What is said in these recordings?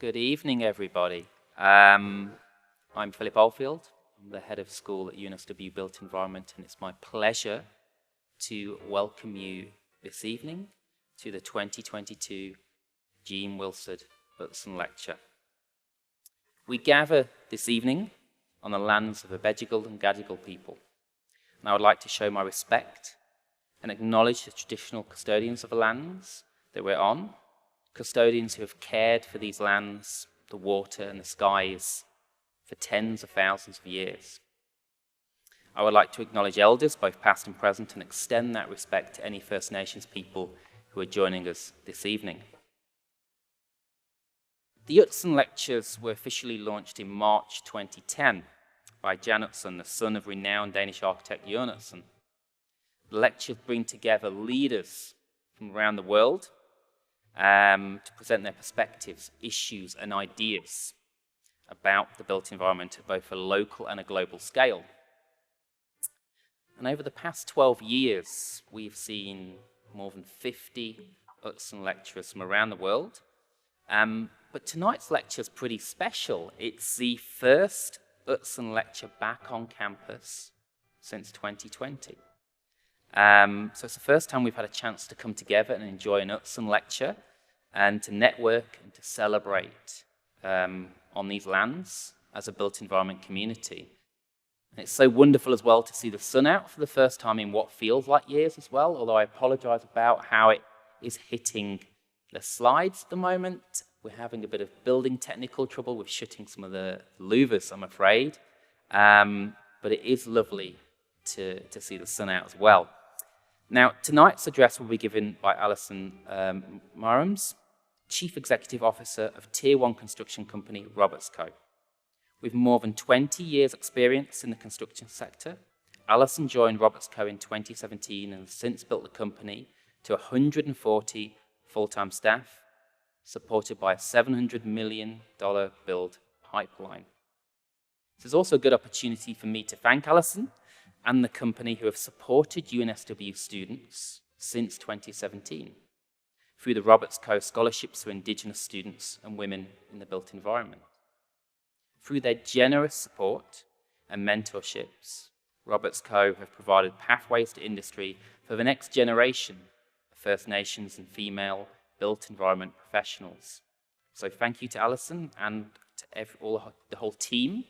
Good evening, everybody. I'm Philip Oldfield. I'm the head of school at UNSW Built Environment, and it's my pleasure to welcome you this evening to the 2022 Jean Wilson Utzon Lecture. We gather this evening on the lands of the Aboriginal and Gadigal people, and I would like to show my respect and acknowledge the traditional custodians of the lands that we're on, custodians who have cared for these lands, the water and the skies for tens of thousands of years. I would like to acknowledge elders, both past and present, and extend that respect to any First Nations people who are joining us this evening. The Utzon Lectures were officially launched in March 2010 by Jan Utzon, the son of renowned Danish architect Jørn Utzon. The lectures bring together leaders from around the world to present their perspectives, issues, and ideas about the built environment at both a local and a global scale. And over the past 12 years, we've seen more than 50 Utzon lecturers from around the world. But tonight's lecture is pretty special. It's the first Utzon lecture back on campus since 2020. So it's the first time we've had a chance to come together and enjoy an Utzon lecture and to network and to celebrate on these lands as a built environment community. And it's so wonderful as well to see the sun out for the first time in what feels like years as well, although I apologize about how it is hitting the slides at the moment. We're having a bit of building technical trouble with shutting some of the louvers, I'm afraid. But it is lovely to see the sun out as well. Now, tonight's address will be given by Alison Mirams, Chief Executive Officer of Tier 1 construction company Roberts Co. With more than 20 years' experience in the construction sector, Alison joined Roberts Co. in 2017 and has since built the company to 140 full-time staff, supported by a $700 million build pipeline. This is also a good opportunity for me to thank Alison and the company who have supported UNSW students since 2017 through the Roberts Co. scholarships for Indigenous students and women in the built environment. Through their generous support and mentorships, Roberts Co. have provided pathways to industry for the next generation of First Nations and female built environment professionals. So thank you to Alison and to the whole team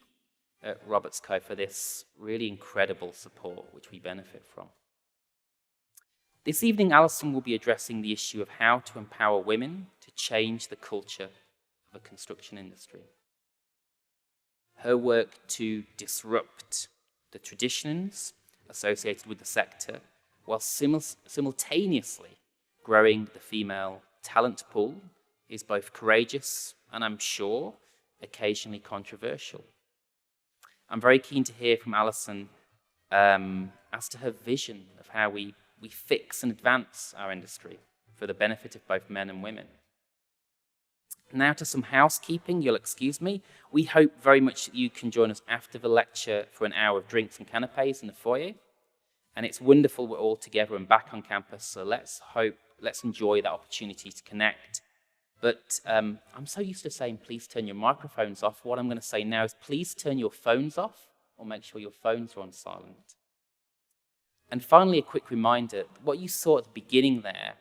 at Roberts Co. for this really incredible support, which we benefit from. This evening, Alison will be addressing the issue of how to empower women to change the culture of the construction industry. Her work to disrupt the traditions associated with the sector while simultaneously growing the female talent pool is both courageous and, I'm sure, occasionally controversial. I'm very keen to hear from Alison as to her vision of how we fix and advance our industry for the benefit of both men and women. Now to some housekeeping, you'll excuse me. We hope very much that you can join us after the lecture for an hour of drinks and canapes in the foyer. And it's wonderful we're all together and back on campus, so let's enjoy that opportunity to connect. But I'm so used to saying, please turn your microphones off. What I'm going to say now is please turn your phones off or make sure your phones are on silent. And finally, a quick reminder, what you saw at the beginning there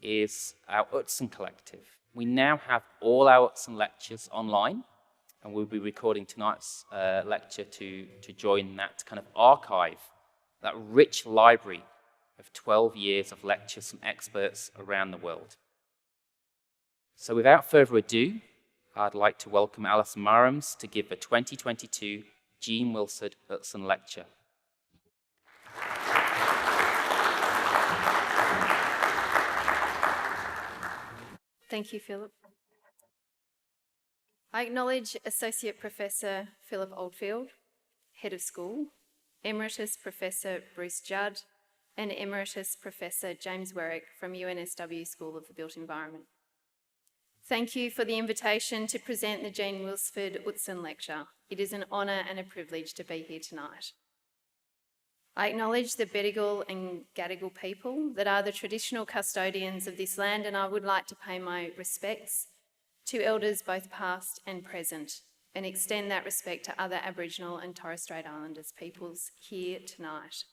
is our Utzon Collective. We now have all our Utzon lectures online, and we'll be recording tonight's lecture to join that kind of archive, that rich library of 12 years of lectures from experts around the world. So without further ado, I'd like to welcome Alison Mirams to give the 2022 Jean Wilson Utzon Lecture. Thank you, Philip. I acknowledge Associate Professor Philip Oldfield, Head of School, Emeritus Professor Bruce Judd, and Emeritus Professor James Werrick from UNSW School of the Built Environment. Thank you for the invitation to present the Jean Wilson Utzon Lecture. It is an honour and a privilege to be here tonight. I acknowledge the Bedigal and Gadigal people that are the traditional custodians of this land, and I would like to pay my respects to elders both past and present, and extend that respect to other Aboriginal and Torres Strait Islanders peoples here tonight.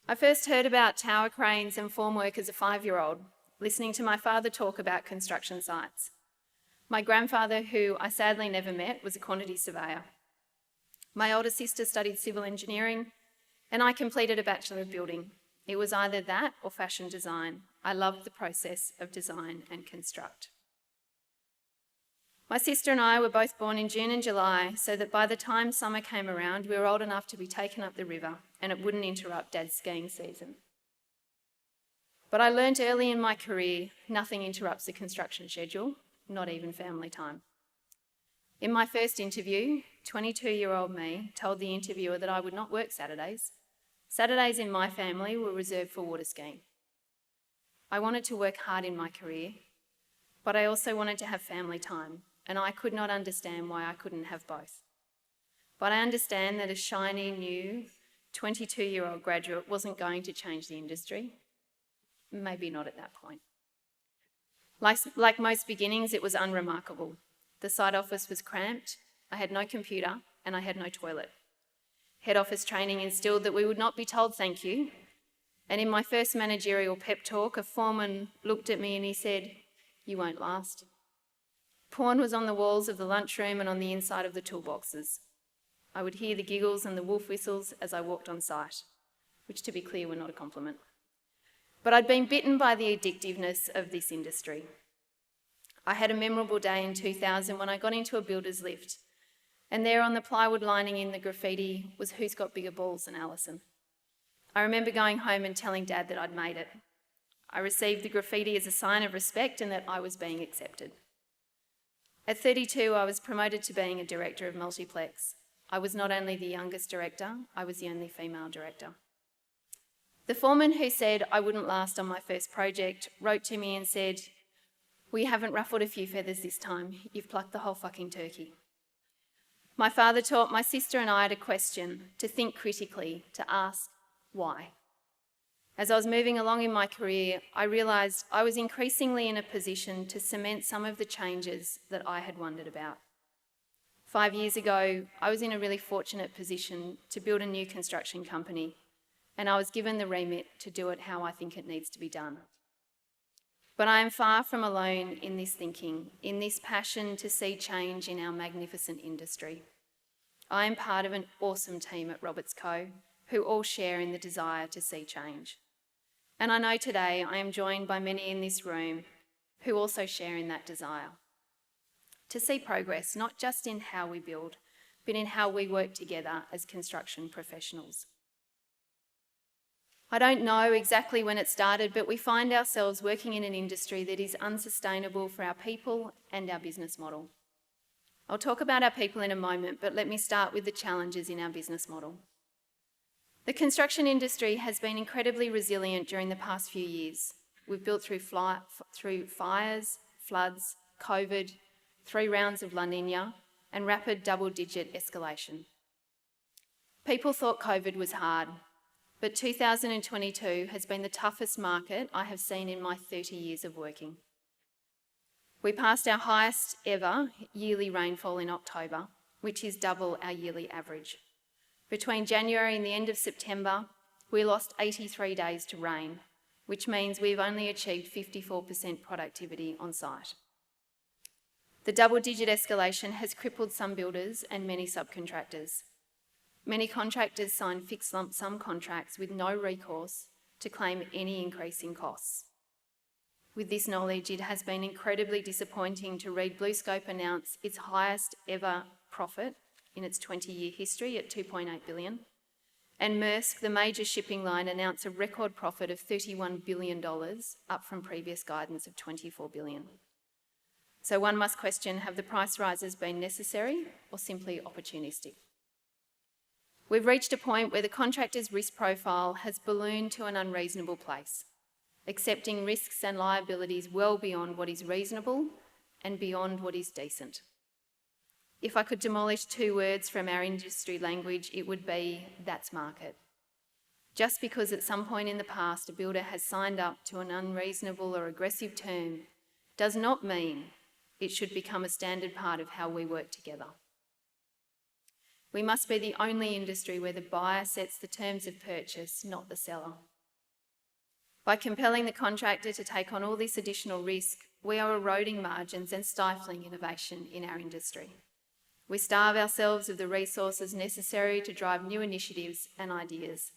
I first heard about tower cranes and formwork as a 5-year-old, listening to my father talk about construction sites. My grandfather, who I sadly never met, was a quantity surveyor. My older sister studied civil engineering, and I completed a Bachelor of Building. It was either that or fashion design. I loved the process of design and construct. My sister and I were both born in June and July, so that by the time summer came around, we were old enough to be taken up the river, and it wouldn't interrupt Dad's skiing season. But I learnt early in my career, nothing interrupts the construction schedule, not even family time. In my first interview, 22-year-old me told the interviewer that I would not work Saturdays. Saturdays in my family were reserved for water skiing. I wanted to work hard in my career, but I also wanted to have family time, and I could not understand why I couldn't have both. But I understand that a shiny, new 22-year-old graduate wasn't going to change the industry. Maybe not at that point. Like most beginnings, it was unremarkable. The site office was cramped, I had no computer, and I had no toilet. Head office training instilled that we would not be told thank you, and in my first managerial pep talk, a foreman looked at me and he said, "You won't last." Porn was on the walls of the lunchroom and on the inside of the toolboxes. I would hear the giggles and the wolf whistles as I walked on site, which, to be clear, were not a compliment. But I'd been bitten by the addictiveness of this industry. I had a memorable day in 2000 when I got into a builder's lift, and there on the plywood lining in the graffiti was "Who's got bigger balls than Alison?" I remember going home and telling Dad that I'd made it. I received the graffiti as a sign of respect and that I was being accepted. At 32, I was promoted to being a director of multiplex. I was not only the youngest director, I was the only female director. The foreman who said I wouldn't last on my first project wrote to me and said, "We haven't ruffled a few feathers this time. You've plucked the whole fucking turkey." My father taught my sister and I to question, to think critically, to ask why. As I was moving along in my career, I realised I was increasingly in a position to cement some of the changes that I had wondered about. 5 years ago, I was in a really fortunate position to build a new construction company, and I was given the remit to do it how I think it needs to be done. But I am far from alone in this thinking, in this passion to see change in our magnificent industry. I am part of an awesome team at Roberts Co, who all share in the desire to see change. And I know today I am joined by many in this room who also share in that desire. To see progress, not just in how we build, but in how we work together as construction professionals. I don't know exactly when it started, but we find ourselves working in an industry that is unsustainable for our people and our business model. I'll talk about our people in a moment, but let me start with the challenges in our business model. The construction industry has been incredibly resilient during the past few years. We've built through fires, floods, COVID, 3 rounds of La Niña, and rapid double-digit escalation. People thought COVID was hard, but 2022 has been the toughest market I have seen in my 30 years of working. We passed our highest ever yearly rainfall in October, which is double our yearly average. Between January and the end of September, we lost 83 days to rain, which means we've only achieved 54% productivity on site. The double-digit escalation has crippled some builders and many subcontractors. Many contractors sign fixed lump sum contracts with no recourse to claim any increase in costs. With this knowledge, it has been incredibly disappointing to read BlueScope announce its highest ever profit in its 20-year history at $2.8 billion, and Maersk, the major shipping line, announced a record profit of $31 billion, up from previous guidance of $24 billion. So one must question, have the price rises been necessary or simply opportunistic? We've reached a point where the contractor's risk profile has ballooned to an unreasonable place, accepting risks and liabilities well beyond what is reasonable and beyond what is decent. If I could demolish 2 words from our industry language, it would be, that's market. Just because at some point in the past a builder has signed up to an unreasonable or aggressive term does not mean it should become a standard part of how we work together. We must be the only industry where the buyer sets the terms of purchase, not the seller. By compelling the contractor to take on all this additional risk, we are eroding margins and stifling innovation in our industry. We starve ourselves of the resources necessary to drive new initiatives and ideas.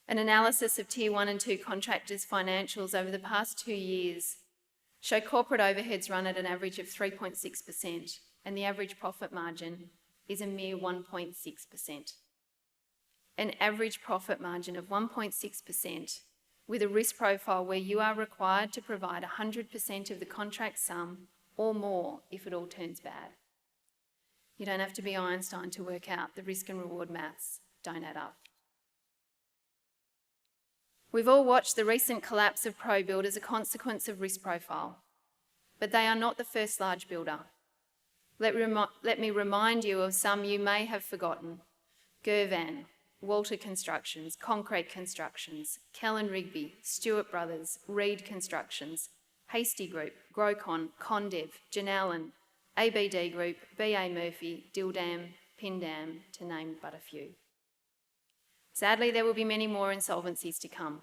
An analysis of Tier 1 and 2 contractors' financials over the past 2 years show corporate overheads run at an average of 3.6%, and the average profit margin is a mere 1.6%. An average profit margin of 1.6% with a risk profile where you are required to provide 100% of the contract sum or more if it all turns bad. You don't have to be Einstein to work out the risk and reward maths don't add up. We've all watched the recent collapse of ProBuild as a consequence of risk profile, but they are not the first large builder. Let me remind you of some you may have forgotten. Girvan, Walter Constructions, Concrete Constructions, Kellen Rigby, Stewart Brothers, Reed Constructions, Hasty Group, Grocon, Condev, Janellen, ABD Group, BA Murphy, Dildam, Pindam, to name but a few. Sadly, there will be many more insolvencies to come.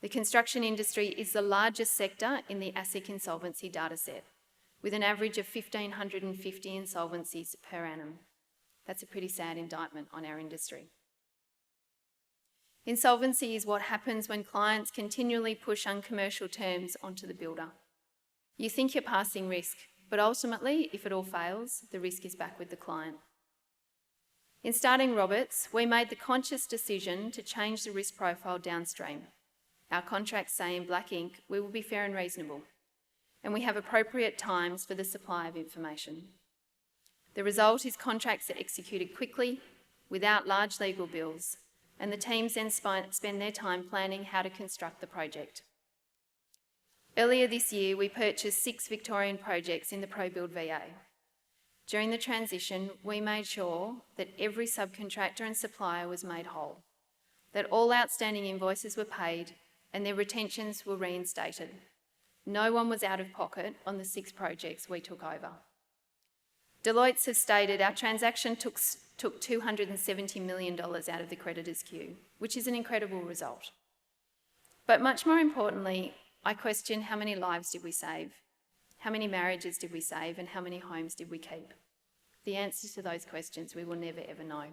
The construction industry is the largest sector in the ASIC insolvency dataset, with an average of 1,550 insolvencies per annum. That's a pretty sad indictment on our industry. Insolvency is what happens when clients continually push uncommercial terms onto the builder. You think you're passing risk, but ultimately, if it all fails, the risk is back with the client. In starting Roberts, we made the conscious decision to change the risk profile downstream. Our contracts say in black ink, we will be fair and reasonable, and we have appropriate times for the supply of information. The result is contracts are executed quickly, without large legal bills, and the teams then spend their time planning how to construct the project. Earlier this year, we purchased 6 Victorian projects in the ProBuild VA. During the transition, we made sure that every subcontractor and supplier was made whole, that all outstanding invoices were paid and their retentions were reinstated. No one was out of pocket on the 6 projects we took over. Deloitte has stated our transaction took $270 million out of the creditors' queue, which is an incredible result. But much more importantly, I question how many lives did we save? How many marriages did we save, and how many homes did we keep? The answers to those questions we will never ever know.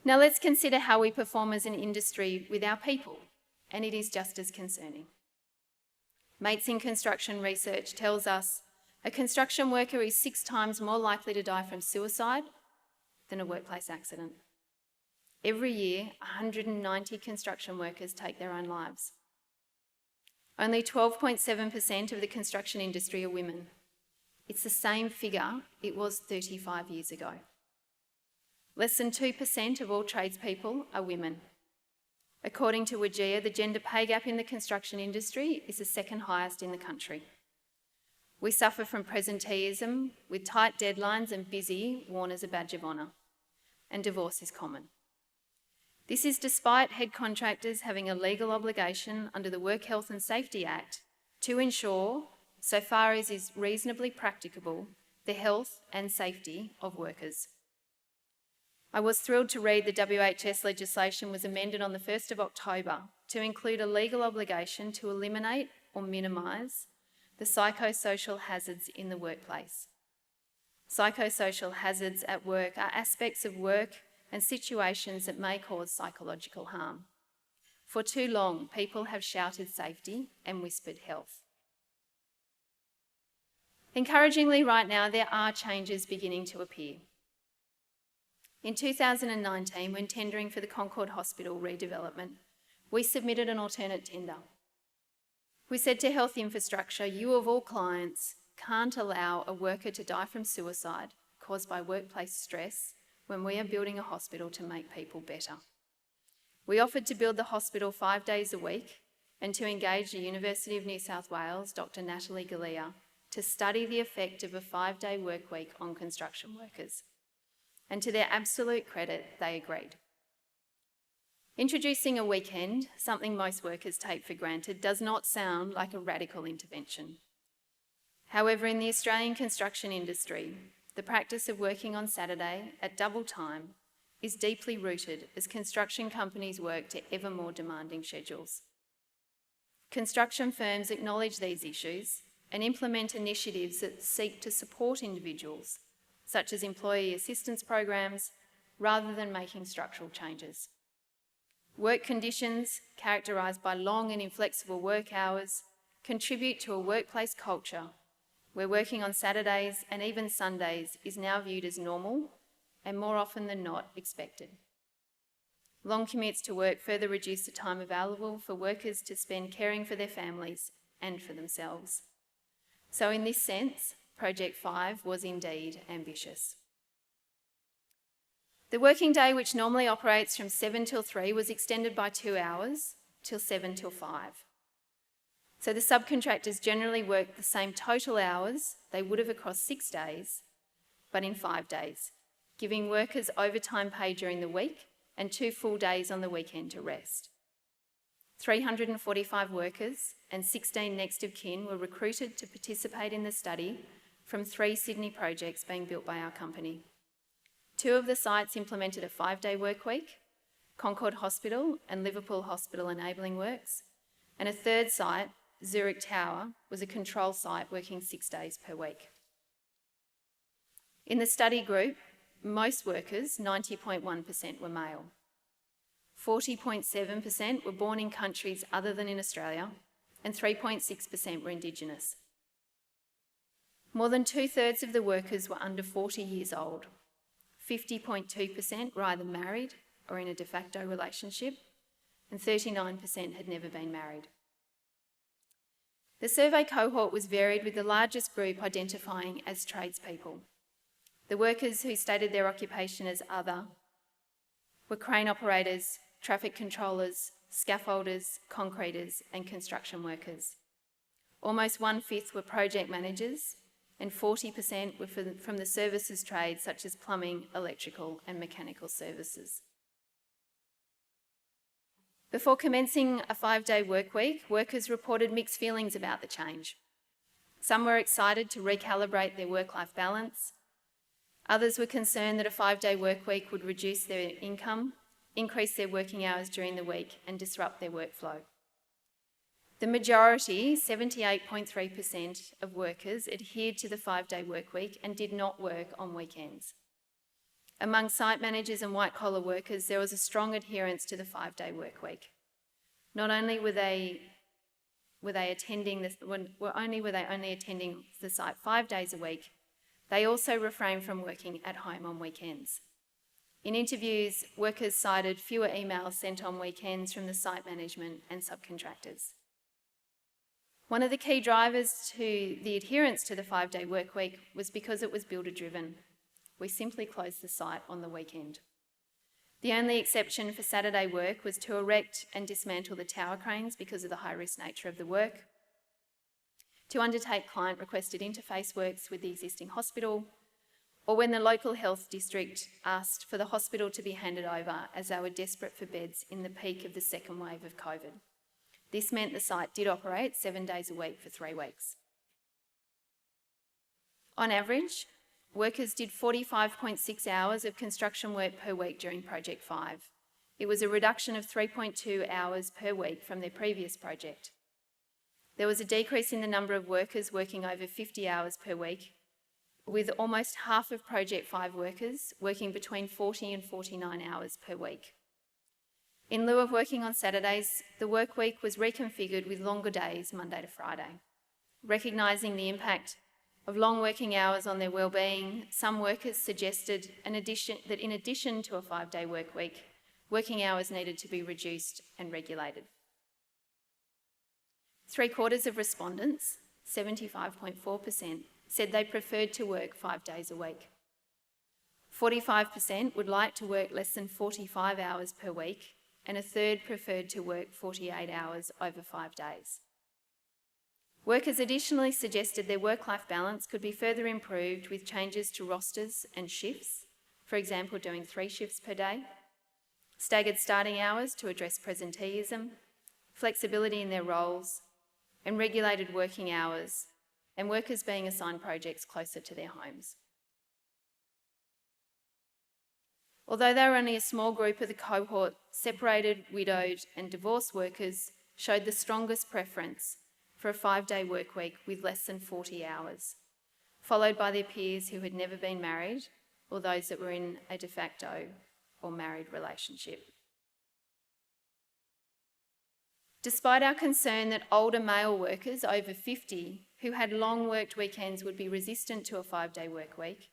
Now let's consider how we perform as an industry with our people, and it is just as concerning. Mates in Construction research tells us a construction worker is 6 times more likely to die from suicide than a workplace accident. Every year, 190 construction workers take their own lives. Only 12.7% of the construction industry are women. It's the same figure it was 35 years ago. Less than 2% of all tradespeople are women. According to WGEA, the gender pay gap in the construction industry is the second highest in the country. We suffer from presenteeism, with tight deadlines and busy worn as a badge of honour, and divorce is common. This is despite head contractors having a legal obligation under the Work Health and Safety Act to ensure, so far as is reasonably practicable, the health and safety of workers. I was thrilled to read the WHS legislation was amended on the 1st of October to include a legal obligation to eliminate or minimise the psychosocial hazards in the workplace. Psychosocial hazards at work are aspects of work and situations that may cause psychological harm. For too long, people have shouted safety and whispered health. Encouragingly, right now, there are changes beginning to appear. In 2019, when tendering for the Concord Hospital redevelopment, we submitted an alternate tender. We said to Health Infrastructure, you of all clients can't allow a worker to die from suicide caused by workplace stress when we are building a hospital to make people better. We offered to build the hospital 5 days a week and to engage the University of New South Wales, Dr. Natalie Galea, to study the effect of a 5-day work week on construction workers. And to their absolute credit, they agreed. Introducing a weekend, something most workers take for granted, does not sound like a radical intervention. However, in the Australian construction industry, the practice of working on Saturday at double time is deeply rooted as construction companies work to ever more demanding schedules. Construction firms acknowledge these issues and implement initiatives that seek to support individuals, such as employee assistance programs, rather than making structural changes. Work conditions, characterised by long and inflexible work hours, contribute to a workplace culture where working on Saturdays and even Sundays is now viewed as normal and more often than not expected. Long commutes to work further reduce the time available for workers to spend caring for their families and for themselves. So in this sense, Project 5 was indeed ambitious. The working day, which normally operates from 7 till 3, was extended by 2 hours till 7 till 5. So the subcontractors generally worked the same total hours they would have across 6 days, but in 5 days, giving workers overtime pay during the week and 2 full days on the weekend to rest. 345 workers and 16 next of kin were recruited to participate in the study from 3 Sydney projects being built by our company. 2 of the sites implemented a 5-day work week, Concord Hospital and Liverpool Hospital Enabling Works, and a 3rd site, Zurich Tower, was a control site working 6 days per week. In the study group, most workers, 90.1%, were male. 40.7% were born in countries other than in Australia, and 3.6% were Indigenous. More than 2/3 of the workers were under 40 years old. 50.2% were either married or in a de facto relationship, and 39% had never been married. The survey cohort was varied, with the largest group identifying as tradespeople. The workers who stated their occupation as other were crane operators, traffic controllers, scaffolders, concreters, and construction workers. Almost 1/5 were project managers, and 40% were from the services trades such as plumbing, electrical, and mechanical services. Before commencing a 5-day work week, workers reported mixed feelings about the change. Some were excited to recalibrate their work-life balance. Others were concerned that a 5-day work week would reduce their income, increase their working hours during the week, and disrupt their workflow. The majority, 78.3% of workers, adhered to the 5-day work week and did not work on weekends. Among site managers and white-collar workers, there was a strong adherence to the 5-day work week. Not only were they only attending the site 5 days a week, they also refrained from working at home on weekends. In interviews, workers cited fewer emails sent on weekends from the site management and subcontractors. One of the key drivers to the adherence to the 5-day work week was because it was builder-driven. We simply closed the site on the weekend. The only exception for Saturday work was to erect and dismantle the tower cranes because of the high-risk nature of the work, to undertake client-requested interface works with the existing hospital, or when the local health district asked for the hospital to be handed over as they were desperate for beds in the peak of the second wave of COVID. This meant the site did operate 7 days a week for 3 weeks. On average, workers did 45.6 hours of construction work per week during Project 5. It was a reduction of 3.2 hours per week from their previous project. There was a decrease in the number of workers working over 50 hours per week, with almost half of Project 5 workers working between 40 and 49 hours per week. In lieu of working on Saturdays, the work week was reconfigured with longer days, Monday to Friday. Recognising the impact of long working hours on their well-being, some workers suggested that in addition to a 5-day work week, working hours needed to be reduced and regulated. 3/4 of respondents, 75.4%, said they preferred to work 5 days a week. 45% would like to work less than 45 hours per week, and 1/3 preferred to work 48 hours over 5 days. Workers additionally suggested their work-life balance could be further improved with changes to rosters and shifts, for example, doing 3 shifts per day. staggered starting hours to address presenteeism, flexibility in their roles, and regulated working hours, and workers being assigned projects closer to their homes. Although they were only a small group of the cohort, separated, widowed, and divorced workers showed the strongest preference for a 5-day work week with less than 40 hours, followed by their peers who had never been married or those that were in a de facto or married relationship. Despite our concern that older male workers over 50 who had long worked weekends would be resistant to a 5-day work week,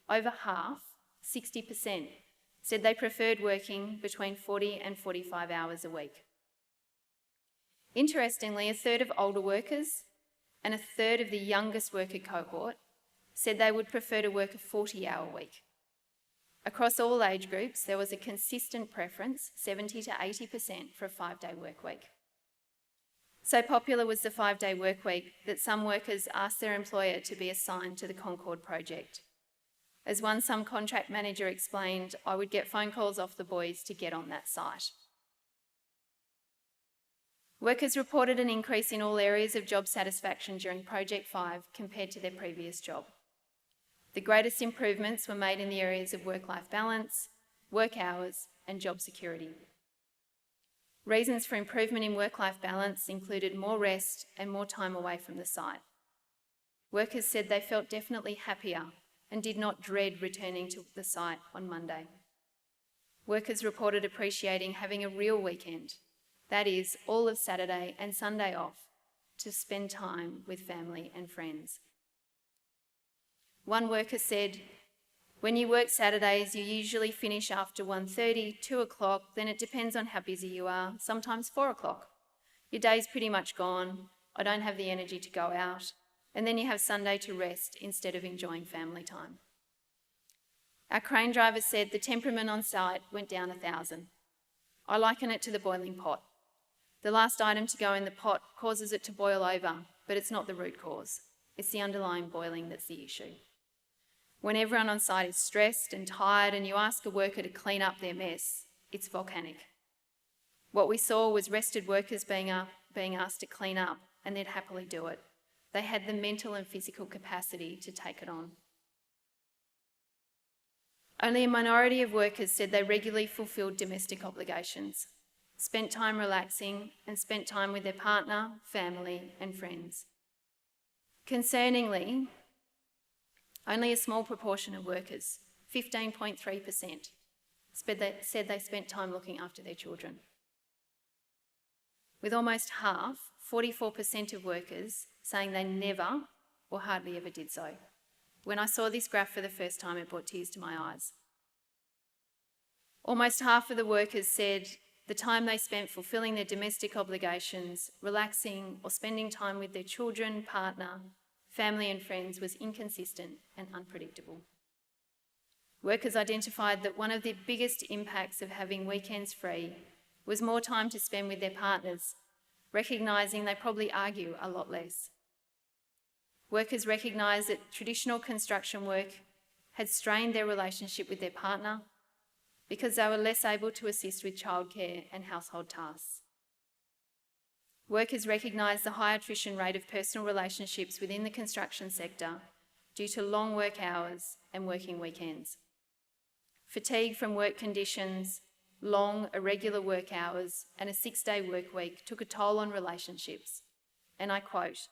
over half, 60%, said they preferred working between 40 and 45 hours a week. Interestingly, a third of older workers and a third of the youngest worker cohort said they would prefer to work a 40-hour week. Across all age groups, there was a consistent preference, 70 to 80%, for a 5-day work week. So popular was the 5-day work week that some workers asked their employer to be assigned to the Concord project. As one subcontract manager explained, I would get phone calls off the boys to get on that site. Workers reported an increase in all areas of job satisfaction during Project 5 compared to their previous job. The greatest improvements were made in the areas of work-life balance, work hours, and job security. Reasons for improvement in work-life balance included more rest and more time away from the site. Workers said they felt definitely happier and did not dread returning to the site on Monday. Workers reported appreciating having a real weekend, that is, all of Saturday and Sunday off, to spend time with family and friends. One worker said, "When you work Saturdays, you usually finish after 1:30, 2 o'clock, then it depends on how busy you are, sometimes 4 o'clock. Your day's pretty much gone, I don't have the energy to go out, and then you have Sunday to rest instead of enjoying family time." Our crane driver said the temperament on site went down 1,000. I liken it to the boiling pot. The last item to go in the pot causes it to boil over, but it's not the root cause. It's the underlying boiling that's the issue. When everyone on site is stressed and tired and you ask a worker to clean up their mess, it's volcanic. What we saw was rested workers being asked to clean up, and they'd happily do it. They had the mental and physical capacity to take it on. Only a minority of workers said they regularly fulfilled domestic obligations, spent time relaxing, and spent time with their partner, family, and friends. Concerningly, only a small proportion of workers, 15.3%, said they spent time looking after their children. With almost half, 44% of workers, saying they never or hardly ever did so. When I saw this graph for the first time, it brought tears to my eyes. Almost half of the workers said the time they spent fulfilling their domestic obligations, relaxing, or spending time with their children, partner, family and friends was inconsistent and unpredictable. Workers identified that one of the biggest impacts of having weekends free was more time to spend with their partners, recognising they probably argue a lot less. Workers recognised that traditional construction work had strained their relationship with their partner because they were less able to assist with childcare and household tasks. Workers recognised the high attrition rate of personal relationships within the construction sector due to long work hours and working weekends. Fatigue from work conditions, long, irregular work hours, and a 6-day work week took a toll on relationships. And I quote,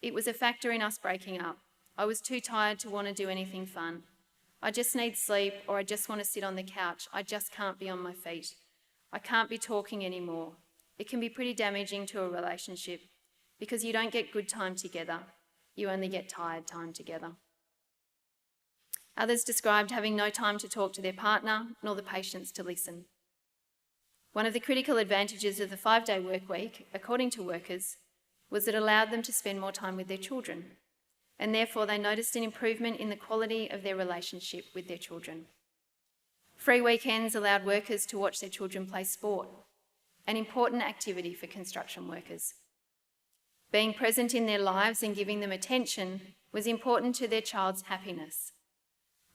"It was a factor in us breaking up. I was too tired to want to do anything fun. I just need sleep, or I just want to sit on the couch. I just can't be on my feet. I can't be talking anymore. It can be pretty damaging to a relationship because you don't get good time together. You only get tired time together." Others described having no time to talk to their partner, nor the patience to listen. One of the critical advantages of the 5-day work week, according to workers, was it allowed them to spend more time with their children, and therefore they noticed an improvement in the quality of their relationship with their children. Free weekends allowed workers to watch their children play sport, an important activity for construction workers. Being present in their lives and giving them attention was important to their child's happiness.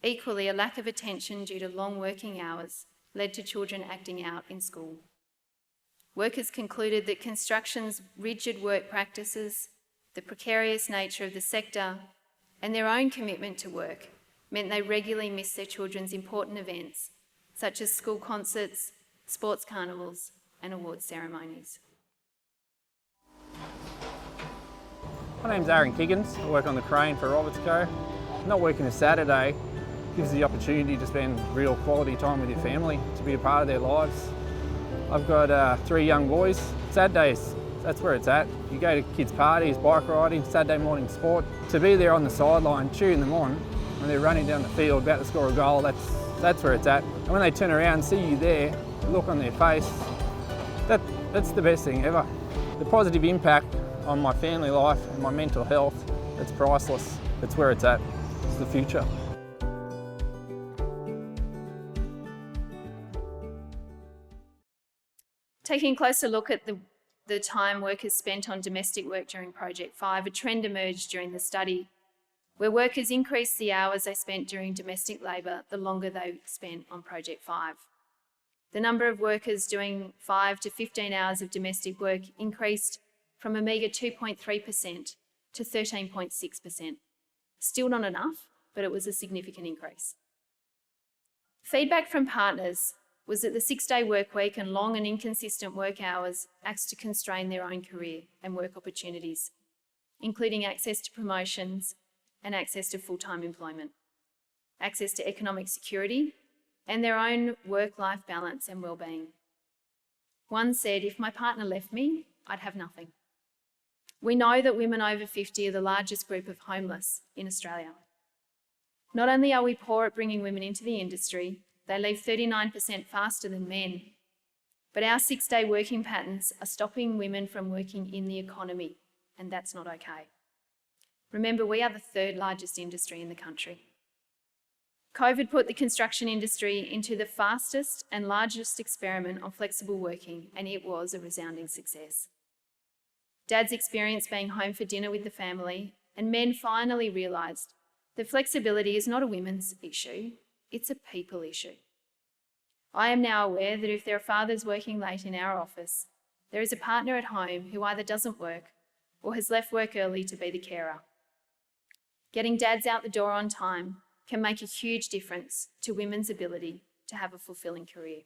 Equally, a lack of attention due to long working hours led to children acting out in school. Workers concluded that construction's rigid work practices, the precarious nature of the sector, and their own commitment to work meant they regularly missed their children's important events, such as school concerts, sports carnivals, and awards ceremonies. My name's Aaron Kiggins. I work on the crane for Roberts Co. Not working a Saturday gives the opportunity to spend real quality time with your family, to be a part of their lives. I've got 3 young boys. Saturdays, that's where it's at. You go to kids' parties, bike riding, Saturday morning sport. To be there on the sideline, cheering them on, when they're running down the field, about to score a goal, that's where it's at. And when they turn around and see you there, the look on their face, that's the best thing ever. The positive impact on my family life and my mental health, it's priceless. That's where it's at. It's the future. Taking a closer look at the time workers spent on domestic work during Project 5, a trend emerged during the study where workers increased the hours they spent during domestic labour the longer they spent on Project 5. The number of workers doing 5 to 15 hours of domestic work increased from a meagre 2.3% to 13.6%. Still not enough, but it was a significant increase. Feedback from partners was that the 6-day work week and long and inconsistent work hours acts to constrain their own career and work opportunities, including access to promotions and access to full-time employment, access to economic security, and their own work-life balance and well-being. One said, "If my partner left me, I'd have nothing." We know that women over 50 are the largest group of homeless in Australia. Not only are we poor at bringing women into the industry, they leave 39% faster than men, but our 6-day working patterns are stopping women from working in the economy, and that's not okay. Remember, we are the 3rd largest industry in the country. COVID put the construction industry into the fastest and largest experiment on flexible working, and it was a resounding success. Dads experienced being home for dinner with the family, and men finally realised that flexibility is not a women's issue, it's a people issue. I am now aware that if there are fathers working late in our office, there is a partner at home who either doesn't work or has left work early to be the carer. Getting dads out the door on time can make a huge difference to women's ability to have a fulfilling career.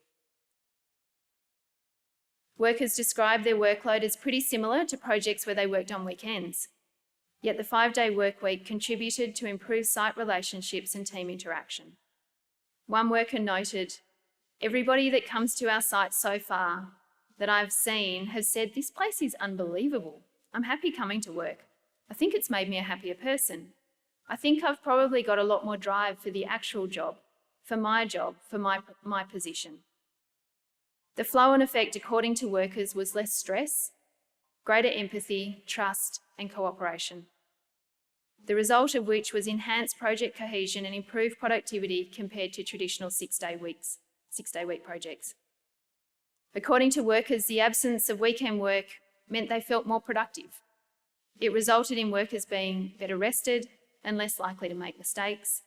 Workers describe their workload as pretty similar to projects where they worked on weekends, yet the 5-day work week contributed to improved site relationships and team interaction. One worker noted, "Everybody that comes to our site so far that I've seen has said, 'This place is unbelievable. I'm happy coming to work. I think it's made me a happier person. I think I've probably got a lot more drive for the actual job, for my position.'" The flow-on effect, according to workers, was less stress, greater empathy, trust, and cooperation. The result of which was enhanced project cohesion and improved productivity compared to traditional 6-day week projects. According to workers, the absence of weekend work meant they felt more productive. It resulted in workers being better rested and less likely to make mistakes.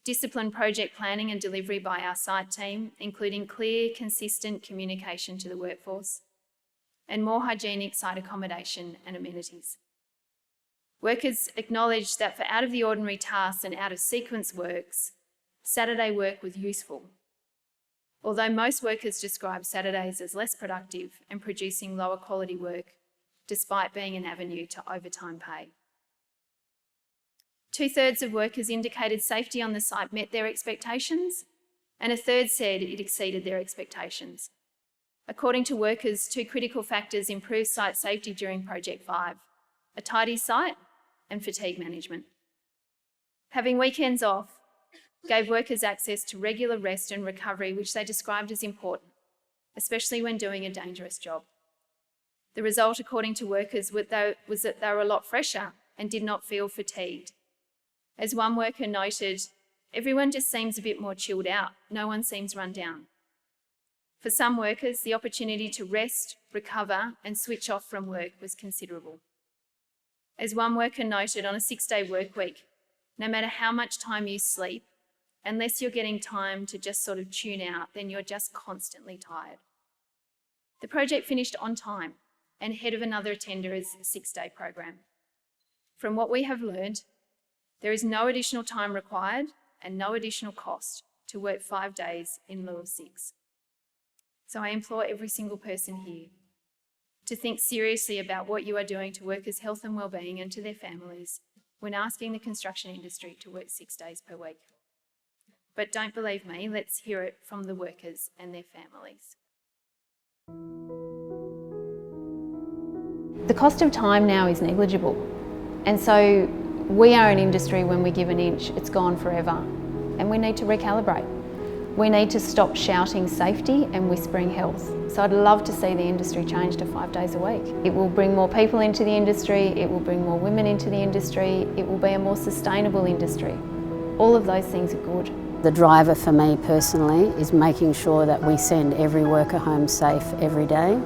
Disciplined project planning and delivery by our site team, including clear, consistent communication to the workforce, and more hygienic site accommodation and amenities. Workers acknowledged that for out-of-the-ordinary tasks and out-of-sequence works, Saturday work was useful. Although most workers describe Saturdays as less productive and producing lower quality work, despite being an avenue to overtime pay. 2/3 of workers indicated safety on the site met their expectations, and 1/3 said it exceeded their expectations. According to workers, 2 critical factors improved site safety during Project 5, a tidy site and fatigue management. Having weekends off gave workers access to regular rest and recovery, which they described as important, especially when doing a dangerous job. The result, according to workers, was that they were a lot fresher and did not feel fatigued. As one worker noted, "Everyone just seems a bit more chilled out. No one seems run down." For some workers, the opportunity to rest, recover, and switch off from work was considerable. As one worker noted, on a 6-day work week, no matter how much time you sleep, Unless you're getting time to just sort of tune out, then you're just constantly tired. The project finished on time and ahead of another attender's 6-day program. From what we have learned, there is no additional time required and no additional cost to work 5 days in lieu of 6. So I implore every single person here to think seriously about what you are doing to workers' health and wellbeing and to their families when asking the construction industry to work 6 days per week. But don't believe me, let's hear it from the workers and their families. The cost of time now is negligible, and so we are an industry, when we give an inch, it's gone forever, and we need to recalibrate. We need to stop shouting safety and whispering health. So I'd love to see the industry change to 5 days a week. It will bring more people into the industry, it will bring more women into the industry, it will be a more sustainable industry. All of those things are good. The driver for me personally is making sure that we send every worker home safe every day.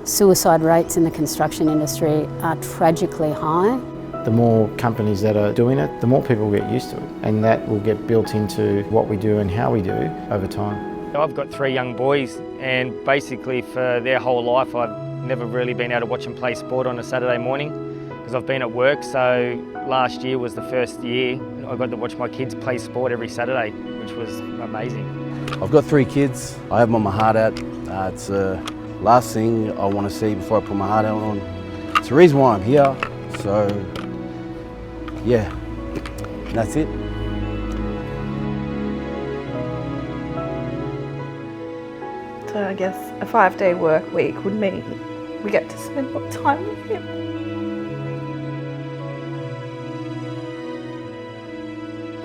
Suicide rates in the construction industry are tragically high. The more companies that are doing it, the more people get used to it, and that will get built into what we do and how we do over time. I've got 3 young boys, and basically for their whole life I've never really been able to watch them play sport on a Saturday morning because I've been at work. So last year was the first year I got to watch my kids play sport every Saturday, which was amazing. I've got 3 kids. I have them on my heart out. It's the last thing I want to see before I put my heart out on. It's the reason why I'm here. So yeah, that's it. So I guess a 5-day work week would mean we get to spend more time with him.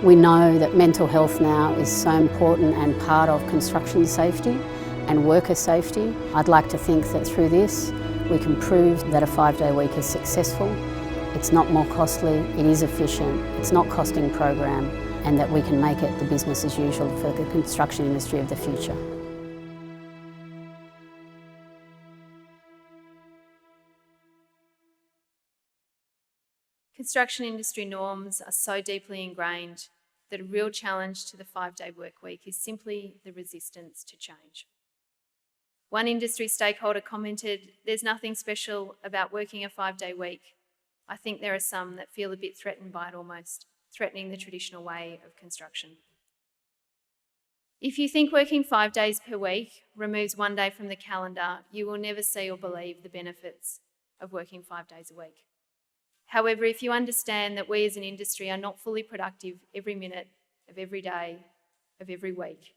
We know that mental health now is so important and part of construction safety and worker safety. I'd like to think that through this we can prove that a 5-day week is successful. It's not more costly, it is efficient, it's not costing program, and that we can make it the business as usual for the construction industry of the future. Construction industry norms are so deeply ingrained that a real challenge to the 5-day work week is simply the resistance to change. One industry stakeholder commented, "There's nothing special about working a 5-day week. I think there are some that feel a bit threatened by it almost, threatening the traditional way of construction." If you think working 5 days per week removes 1 day from the calendar, you will never see or believe the benefits of working 5 days a week. However, if you understand that we as an industry are not fully productive every minute of every day of every week,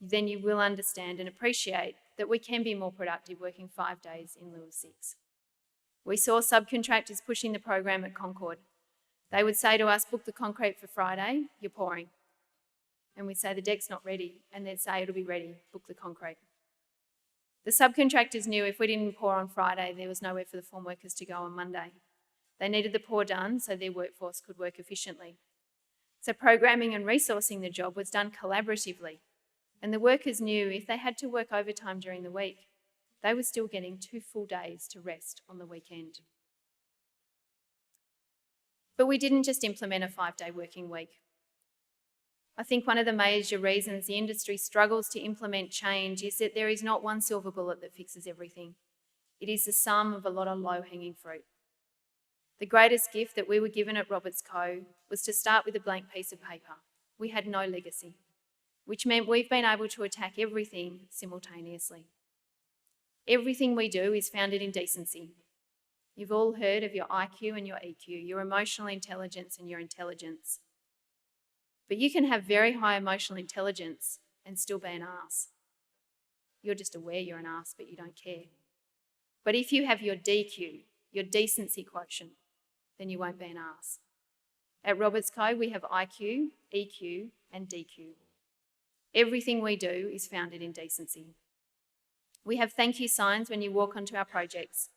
then you will understand and appreciate that we can be more productive working 5 days in lieu of 6. We saw subcontractors pushing the program at Concord. They would say to us, "Book the concrete for Friday, you're pouring." And we'd say, "The deck's not ready." And they'd say, "It'll be ready, book the concrete." The subcontractors knew if we didn't pour on Friday, there was nowhere for the form workers to go on Monday. They needed the pour done so their workforce could work efficiently. So programming and resourcing the job was done collaboratively. And the workers knew if they had to work overtime during the week, they were still getting 2 full days to rest on the weekend. But we didn't just implement a 5-day working week. I think one of the major reasons the industry struggles to implement change is that there is not one silver bullet that fixes everything. It is the sum of a lot of low-hanging fruit. The greatest gift that we were given at Roberts Co was to start with a blank piece of paper. We had no legacy, which meant we've been able to attack everything simultaneously. Everything we do is founded in decency. You've all heard of your IQ and your EQ, your emotional intelligence and your intelligence. But you can have very high emotional intelligence and still be an arse. You're just aware you're an arse, but you don't care. But if you have your DQ, your decency quotient, then you won't be an arse. At Roberts Co, we have IQ, EQ and DQ. Everything we do is founded in decency. We have thank you signs when you walk onto our projects,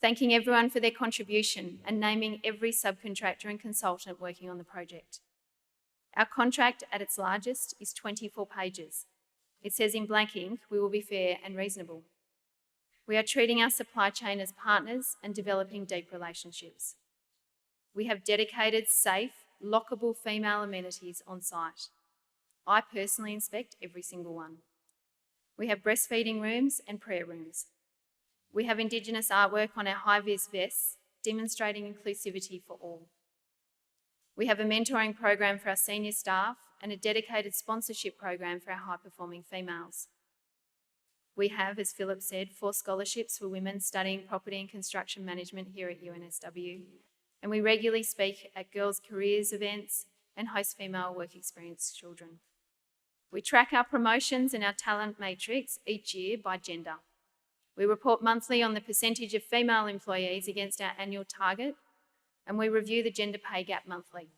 thanking everyone for their contribution and naming every subcontractor and consultant working on the project. Our contract at its largest is 24 pages. It says in blank ink, "We will be fair and reasonable." We are treating our supply chain as partners and developing deep relationships. We have dedicated, safe, lockable female amenities on site. I personally inspect every single one. We have breastfeeding rooms and prayer rooms. We have Indigenous artwork on our high-vis vests, demonstrating inclusivity for all. We have a mentoring program for our senior staff and a dedicated sponsorship program for our high-performing females. We have, as Philip said, 4 scholarships for women studying property and construction management here at UNSW, and we regularly speak at girls' careers events and host female work experience children. We track our promotions and our talent matrix each year by gender. We report monthly on the percentage of female employees against our annual target, and we review the gender pay gap monthly.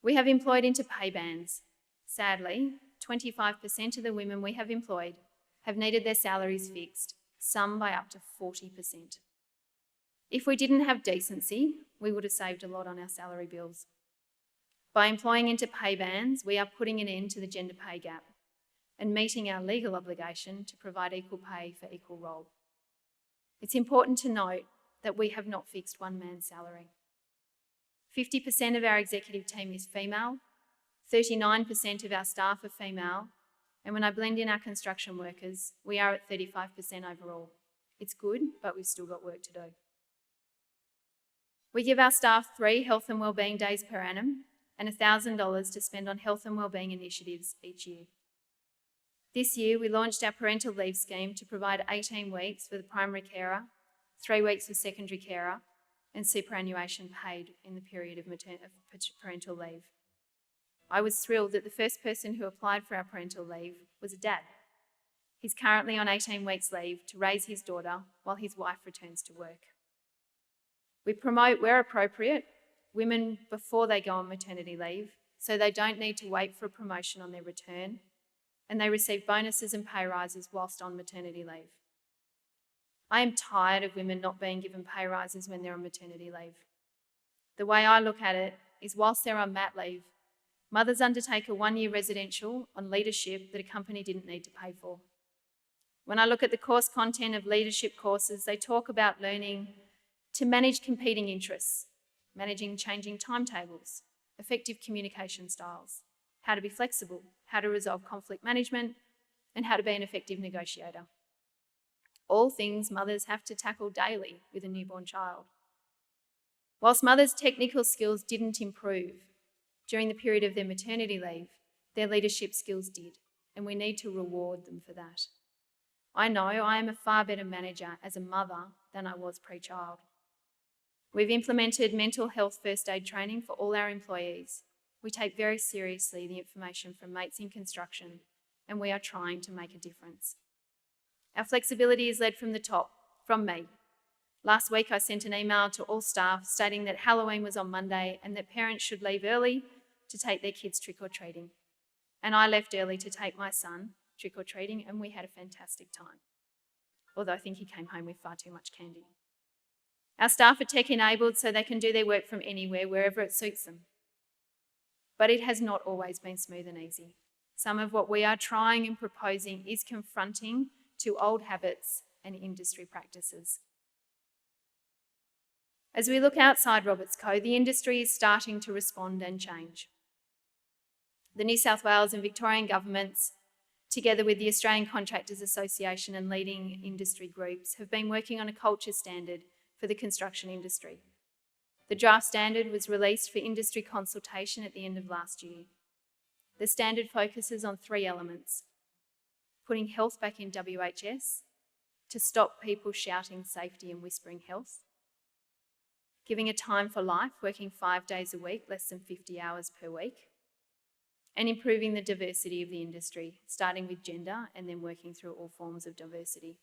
We have employed into pay bands. Sadly, 25% of the women we have employed have needed their salaries fixed, some by up to 40%. If we didn't have decency, we would have saved a lot on our salary bills. By employing into pay bands, we are putting an end to the gender pay gap and meeting our legal obligation to provide equal pay for equal role. It's important to note that we have not fixed one man's salary. 50% of our executive team is female, 39% of our staff are female, and when I blend in our construction workers, we are at 35% overall. It's good, but we've still got work to do. We give our staff 3 health and wellbeing days per annum and $1,000 to spend on health and wellbeing initiatives each year. This year, we launched our parental leave scheme to provide 18 weeks for the primary carer, 3 weeks for secondary carer, and superannuation paid in the period of parental leave. I was thrilled that the first person who applied for our parental leave was a dad. He's currently on 18 weeks leave to raise his daughter while his wife returns to work. We promote, where appropriate, women before they go on maternity leave, so they don't need to wait for a promotion on their return, and they receive bonuses and pay rises whilst on maternity leave. I am tired of women not being given pay rises when they're on maternity leave. The way I look at it is, whilst they're on mat leave, mothers undertake a 1-year residential on leadership that a company didn't need to pay for. When I look at the course content of leadership courses, they talk about learning to manage competing interests, managing changing timetables, effective communication styles, how to be flexible, how to resolve conflict management, and how to be an effective negotiator. All things mothers have to tackle daily with a newborn child. Whilst mothers' technical skills didn't improve during the period of their maternity leave, their leadership skills did, and we need to reward them for that. I know I am a far better manager as a mother than I was pre-child. We've implemented mental health first aid training for all our employees. We take very seriously the information from mates in construction, and we are trying to make a difference. Our flexibility is led from the top, from me. Last week I sent an email to all staff stating that Halloween was on Monday and that parents should leave early to take their kids trick-or-treating. And I left early to take my son trick-or-treating, and we had a fantastic time. Although I think he came home with far too much candy. Our staff are tech-enabled so they can do their work from anywhere, wherever it suits them. But it has not always been smooth and easy. Some of what we are trying and proposing is confronting to old habits and industry practices. As we look outside Roberts Co, the industry is starting to respond and change. The New South Wales and Victorian governments, together with the Australian Contractors Association and leading industry groups, have been working on a culture standard for the construction industry. The draft standard was released for industry consultation at the end of last year. The standard focuses on 3 elements: putting health back in WHS, to stop people shouting safety and whispering health, giving a time for life, working 5 days a week, less than 50 hours per week, and improving the diversity of the industry, starting with gender and then working through all forms of diversity.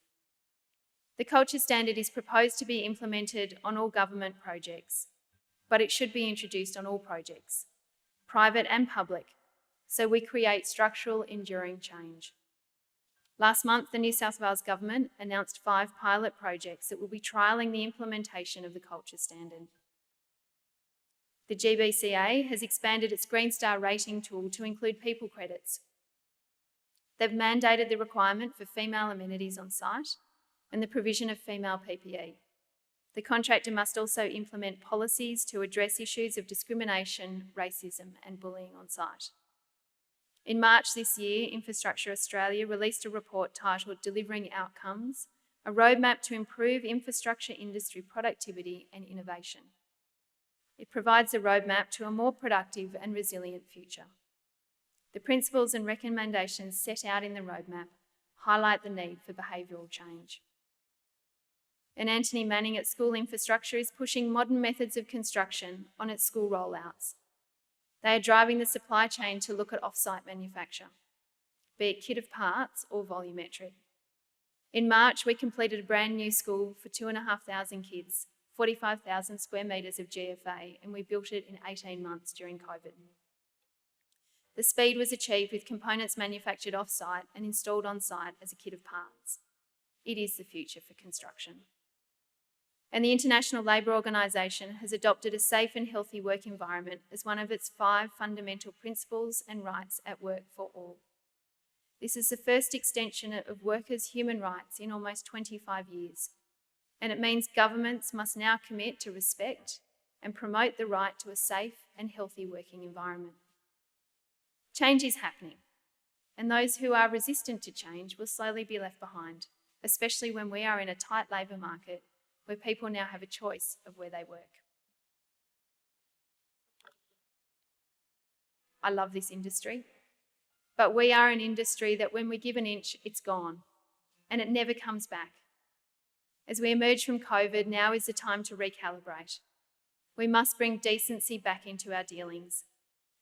The culture standard is proposed to be implemented on all government projects, but it should be introduced on all projects, private and public, so we create structural, enduring change. Last month, the New South Wales Government announced 5 pilot projects that will be trialling the implementation of the culture standard. The GBCA has expanded its Green Star rating tool to include people credits. They've mandated the requirement for female amenities on site and the provision of female PPE. The contractor must also implement policies to address issues of discrimination, racism and bullying on site. In March this year, Infrastructure Australia released a report titled Delivering Outcomes, a roadmap to improve infrastructure industry productivity and innovation. It provides a roadmap to a more productive and resilient future. The principles and recommendations set out in the roadmap highlight the need for behavioural change. And Anthony Manning at School Infrastructure is pushing modern methods of construction on its school rollouts. They are driving the supply chain to look at off-site manufacture, be it kit of parts or volumetric. In March, we completed a brand new school for 2,500 kids, 45,000 square metres of GFA, and we built it in 18 months during COVID. The speed was achieved with components manufactured off-site and installed on-site as a kit of parts. It is the future for construction. And the International Labour Organisation has adopted a safe and healthy work environment as one of its 5 fundamental principles and rights at work for all. This is the first extension of workers' human rights in almost 25 years, and it means governments must now commit to respect and promote the right to a safe and healthy working environment. Change is happening, and those who are resistant to change will slowly be left behind, especially when we are in a tight labour market where people now have a choice of where they work. I love this industry, but we are an industry that when we give an inch, it's gone, and it never comes back. As we emerge from COVID, now is the time to recalibrate. We must bring decency back into our dealings.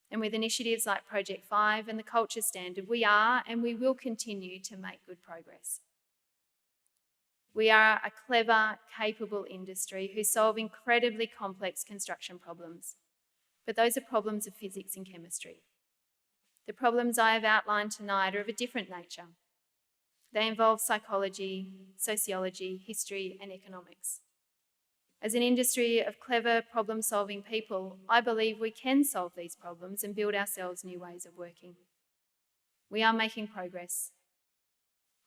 And with initiatives like Project 5 and the Culture Standard, we are and we will continue to make good progress. We are a clever, capable industry who solve incredibly complex construction problems. But those are problems of physics and chemistry. The problems I have outlined tonight are of a different nature. They involve psychology, sociology, history, and economics. As an industry of clever, problem-solving people, I believe we can solve these problems and build ourselves new ways of working. We are making progress,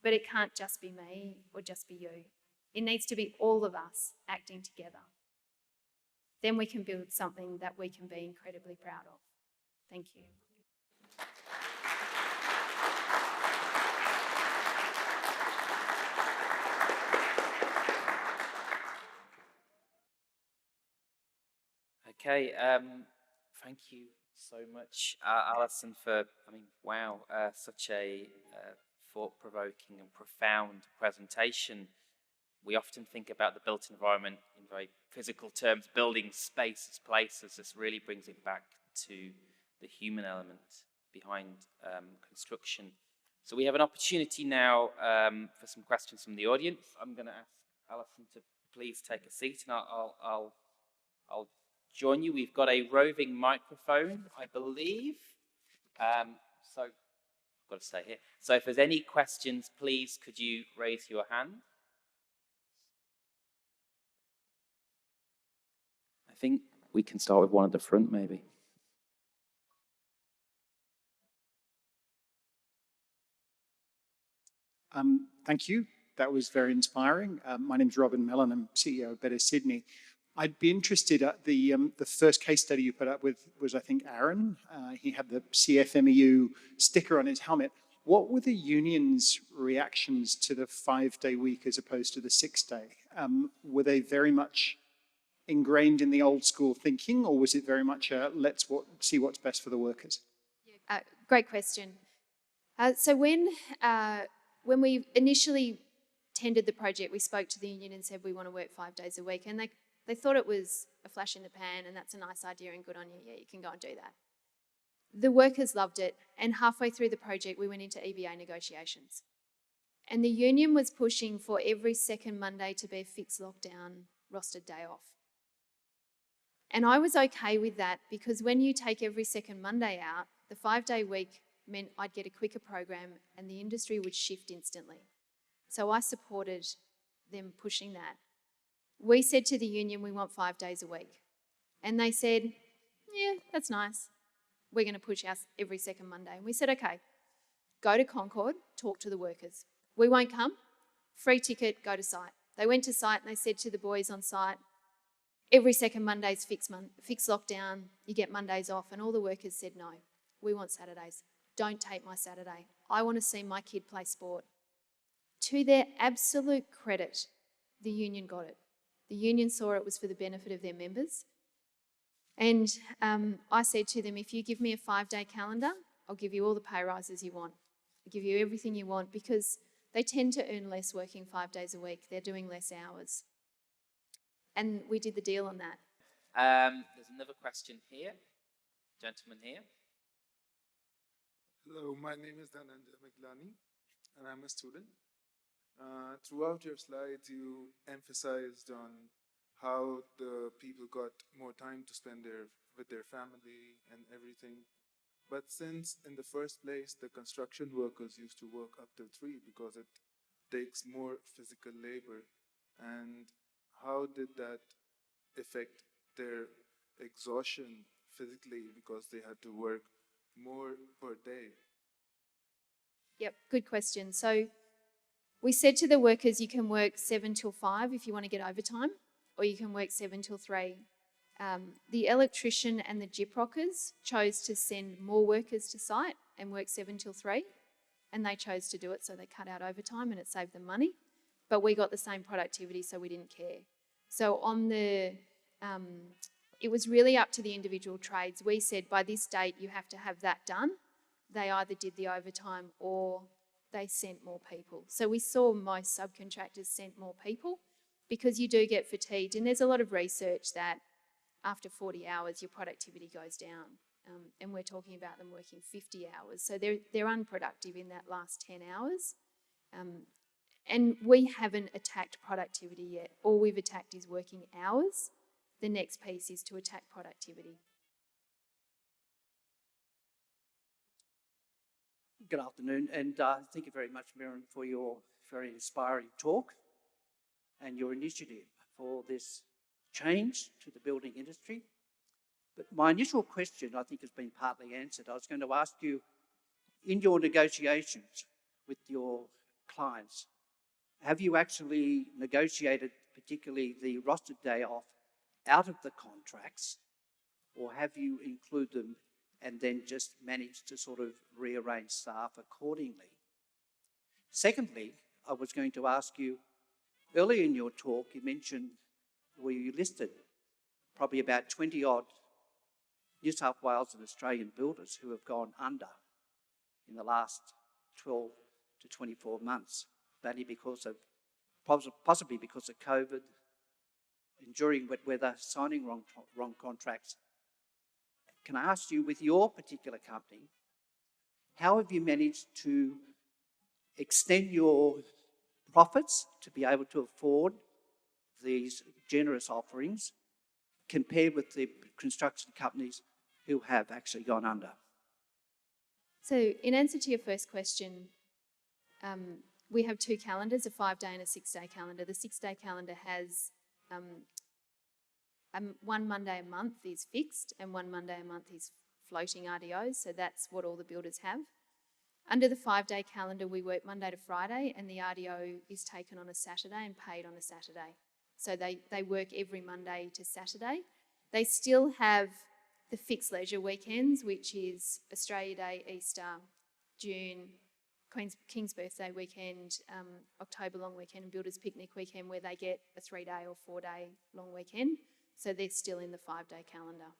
but it can't just be me or just be you. It needs to be all of us acting together. Then we can build something that we can be incredibly proud of. Thank you. Okay, thank you so much, Alison, for, wow, such a thought-provoking and profound presentation. We often think about the built environment in very physical terms, buildings, spaces, places. This really brings it back to the human element behind construction. So we have an opportunity now for some questions from the audience. I'm going to ask Alison to please take a seat, and I'll join you. We've got a roving microphone, I believe. So I've got to stay here. So if there's any questions, please could you raise your hand? I think we can start with one at the front, maybe. Thank you. That was very inspiring. My name's Robin Mellon. I'm CEO of Better Sydney. I'd be interested at the first case study you put up with was, I think, Aaron. He had the CFMEU sticker on his helmet. What were the union's reactions to the 5-day week as opposed to the 6-day? Were they very much ingrained in the old school thinking, or was it very much let's see what's best for the workers? Great question. So when we initially tendered the project, we spoke to the union and said we want to work 5 days a week, and they thought it was a flash in the pan and that's a nice idea and good on you. Yeah, you can go and do that. The workers loved it, and halfway through the project we went into EBA negotiations. And the union was pushing for every second Monday to be a fixed lockdown rostered day off. And I was okay with that because when you take every second Monday out, the 5-day week meant I'd get a quicker program and the industry would shift instantly. So I supported them pushing that. We said to the union, we want 5 days a week. And they said, yeah, that's nice. We're going to push us every second Monday. And we said, okay, go to Concord, talk to the workers. We won't come. Free ticket, go to site. They went to site and they said to the boys on site, every second Monday's fixed lockdown, you get Mondays off. And all the workers said, no, we want Saturdays. don't take my Saturday. I want to see my kid play sport. To their absolute credit, the union got it. The union saw it was for the benefit of their members. And I said to them, if you give me a 5-day calendar, I'll give you all the pay rises you want. I'll give you everything you want, because they tend to earn less working 5 days a week. They're doing less hours. And we did the deal on that. There's another question here. Gentleman here. Hello, my name is Dhananjay Miglani, and I'm a student. Throughout your slides, you emphasized on how the people got more time to spend with their family and everything. But since in the first place, the construction workers used to work up till 3 because it takes more physical labor, and how did that affect their exhaustion physically because they had to work more per day? Yep, good question. So we said to the workers, you can work 7 till 5 if you want to get overtime, or you can work 7 till 3. The electrician and the gyprockers chose to send more workers to site and work 7 till 3, and they chose to do it, so they cut out overtime and it saved them money. But we got the same productivity, so we didn't care. So it was really up to the individual trades. We said by this date you have to have that done. They either did the overtime or they sent more people. So we saw most subcontractors sent more people because you do get fatigued. And there's a lot of research that after 40 hours your productivity goes down. And we're talking about them working 50 hours. So they're unproductive in that last 10 hours. And we haven't attacked productivity yet. All we've attacked is working hours. The next piece is to attack productivity. Good afternoon, and thank you very much, Mirams, for your very inspiring talk and your initiative for this change to the building industry. But my initial question, I think, has been partly answered. I was going to ask you, in your negotiations with your clients, have you actually negotiated particularly the rostered day off out of the contracts, or have you included them and then just managed to sort of rearrange staff accordingly? Secondly, I was going to ask you, earlier in your talk, you mentioned, where you listed probably about 20-odd New South Wales and Australian builders who have gone under in the last 12 to 24 months, mainly because of, possibly because of COVID, enduring wet weather, signing wrong contracts. Can I ask you, with your particular company, how have you managed to extend your profits to be able to afford these generous offerings compared with the construction companies who have actually gone under? So in answer to your first question, we have 2 calendars, a 5-day and a 6-day calendar. The 6-day calendar has 1 Monday a month is fixed and 1 Monday a month is floating RDOs, so that's what all the builders have. Under the 5-day calendar, we work Monday to Friday, and the RDO is taken on a Saturday and paid on a Saturday. So they work every Monday to Saturday. They still have the fixed leisure weekends, which is Australia Day, Easter, June, King's Birthday weekend, October long weekend, and Builders Picnic weekend, where they get a 3-day or 4-day long weekend. So they're still in the 5-day calendar.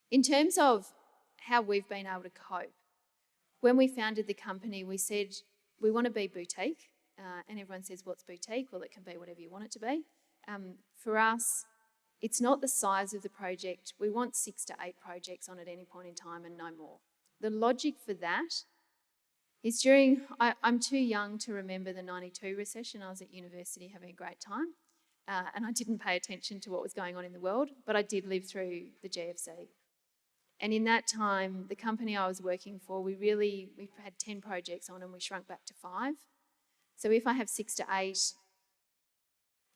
In terms of how we've been able to cope, when we founded the company, we said we want to be boutique, and everyone says, what's boutique? Well, it can be whatever you want it to be. For us, it's not the size of the project. We want 6 to 8 projects on at any point in time and no more. The logic for that is I'm too young to remember the 92 recession. I was at university having a great time, and I didn't pay attention to what was going on in the world, but I did live through the GFC. And in that time, the company I was working for, we had 10 projects on and we shrunk back to 5. So if I have 6 to 8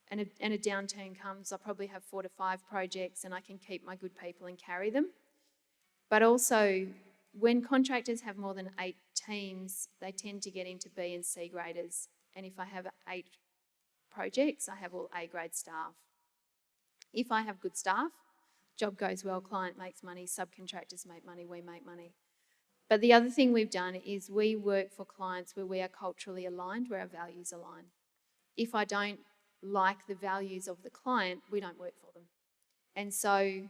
and a downturn comes, I'll probably have 4 to 5 projects and I can keep my good people and carry them. But also, when contractors have more than 8 teams, they tend to get into B and C graders. And if I have 8 projects, I have all A grade staff. If I have good staff, job goes well, client makes money, subcontractors make money, we make money. But the other thing we've done is we work for clients where we are culturally aligned, where our values align. If I don't like the values of the client, we don't work for them. And so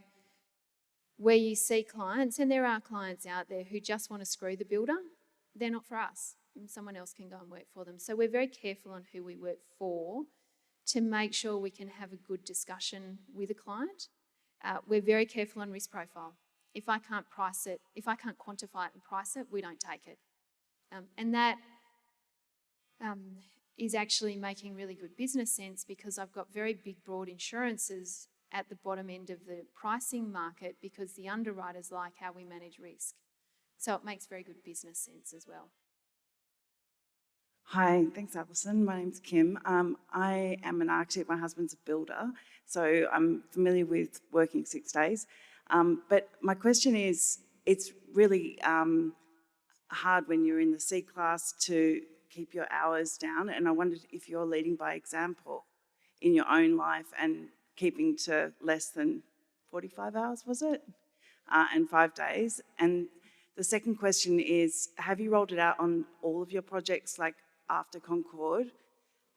where you see clients, and there are clients out there who just want to screw the builder, they're not for us. Someone else can go and work for them. So we're very careful on who we work for to make sure we can have a good discussion with a client. We're very careful on risk profile. If I can't price it, if I can't quantify it and price it, we don't take it. And that is actually making really good business sense, because I've got very big, broad insurances at the bottom end of the pricing market, because the underwriters like how we manage risk. So it makes very good business sense as well. Hi, thanks Alison. My name's Kim. I am an architect, my husband's a builder, so I'm familiar with working 6 days. But my question is, it's really hard when you're in the C class to keep your hours down, and I wondered if you're leading by example in your own life and keeping to less than 45 hours, was it? And 5 days. And the second question is, have you rolled it out on all of your projects, like after Concord?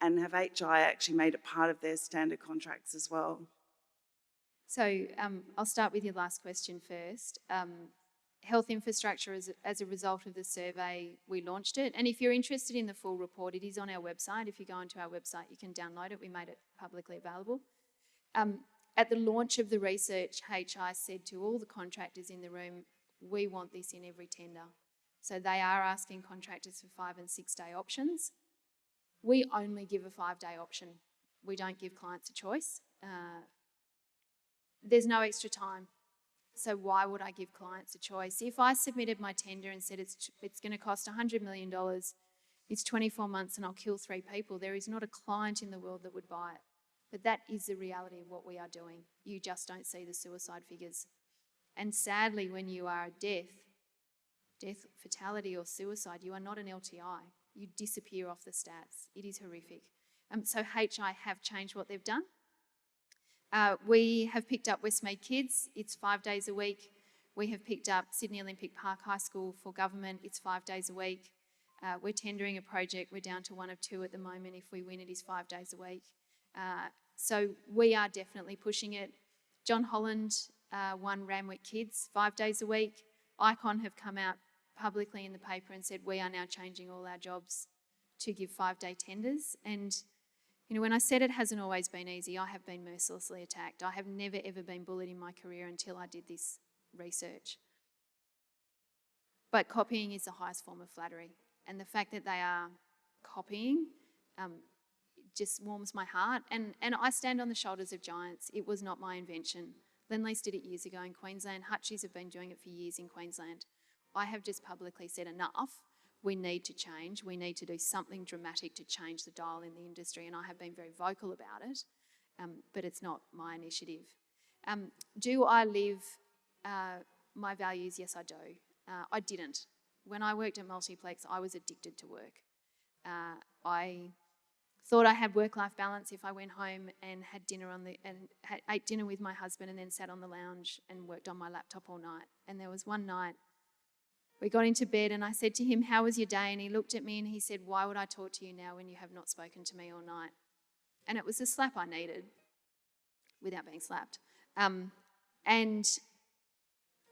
And have HI actually made it part of their standard contracts as well? So I'll start with your last question first. Health infrastructure, as a result of the survey, we launched it. And if you're interested in the full report, it is on our website. If you go onto our website, you can download it. We made it publicly available. At the launch of the research, HI said to all the contractors in the room, we want this in every tender. So they are asking contractors for 5 and 6 day options. We only give a 5-day option. We don't give clients a choice. There's no extra time. So why would I give clients a choice? If I submitted my tender and said it's going to cost $100 million, it's 24 months and I'll kill 3 people, there is not a client in the world that would buy it. But that is the reality of what we are doing. You just don't see the suicide figures. And sadly, when you are death, fatality or suicide, you are not an LTI. You disappear off the stats. It is horrific. So HI have changed what they've done. We have picked up Westmead Kids. It's 5 days a week. We have picked up Sydney Olympic Park High School for government. It's 5 days a week. We're tendering a project. We're down to 1 of 2 at the moment. If we win, it is 5 days a week. So we are definitely pushing it. John Holland won Ramwick Kids 5 days a week. Icon have come out publicly in the paper and said we are now changing all our jobs to give 5-day tenders. And you know, when I said it hasn't always been easy, I have been mercilessly attacked. I have never ever been bullied in my career until I did this research. But copying is the highest form of flattery. And the fact that they are copying just warms my heart. And I stand on the shoulders of giants. It was not my invention. Lendlease did it years ago in Queensland. Hutchies have been doing it for years in Queensland. I have just publicly said enough. We need to change. We need to do something dramatic to change the dial in the industry, and I have been very vocal about it, but it's not my initiative. Do I live my values? Yes, I do. I didn't. When I worked at Multiplex, I was addicted to work. I thought I had work-life balance if I went home and had dinner ate dinner with my husband and then sat on the lounge and worked on my laptop all night. And there was one night we got into bed and I said to him, how was your day? And he looked at me and he said, why would I talk to you now when you have not spoken to me all night? And it was the slap I needed without being slapped. And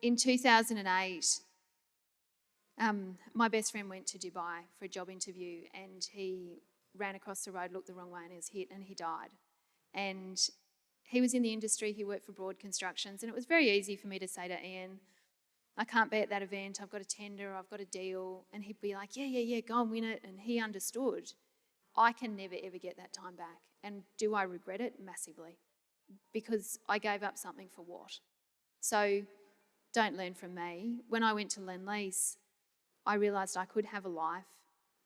in 2008, my best friend went to Dubai for a job interview and he ran across the road, looked the wrong way and he was hit and he died. And he was in the industry, he worked for Broad Constructions, and it was very easy for me to say to Ian, I can't be at that event, I've got a tender, I've got a deal, and he'd be like, yeah, go and win it, and he understood. I can never ever get that time back. And do I regret it? Massively. Because I gave up something for what? So don't learn from me. When I went to Lendlease, I realised I could have a life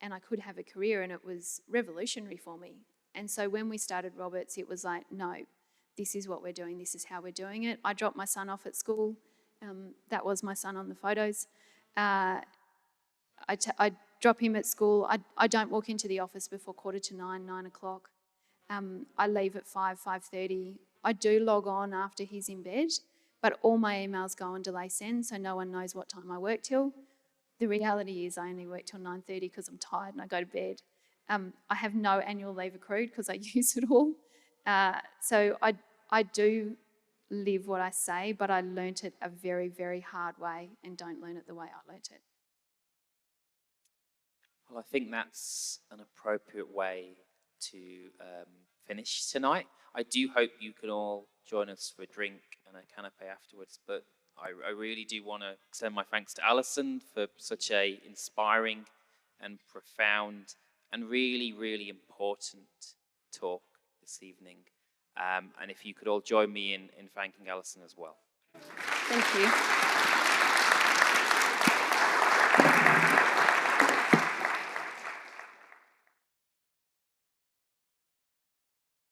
and I could have a career, and it was revolutionary for me. And so when we started Roberts, it was like, no, this is what we're doing, this is how we're doing it. I dropped my son off at school. That was my son on the photos. I drop him at school. I don't walk into the office before 9:45, 9 o'clock. I leave at 5:30. I do log on after he's in bed, but all my emails go on delay send, so no one knows what time I work till. The reality is I only work till 9:30 because I'm tired and I go to bed. I have no annual leave accrued because I use it all. So I do live what I say, but I learnt it a very, very hard way and don't learn it the way I learnt it. Well, I think that's an appropriate way to finish tonight. I do hope you can all join us for a drink and a canapé afterwards, but I really do want to extend my thanks to Alison for such a inspiring and profound and really, really important talk this evening. And if you could all join me in thanking Alison as well. Thank you.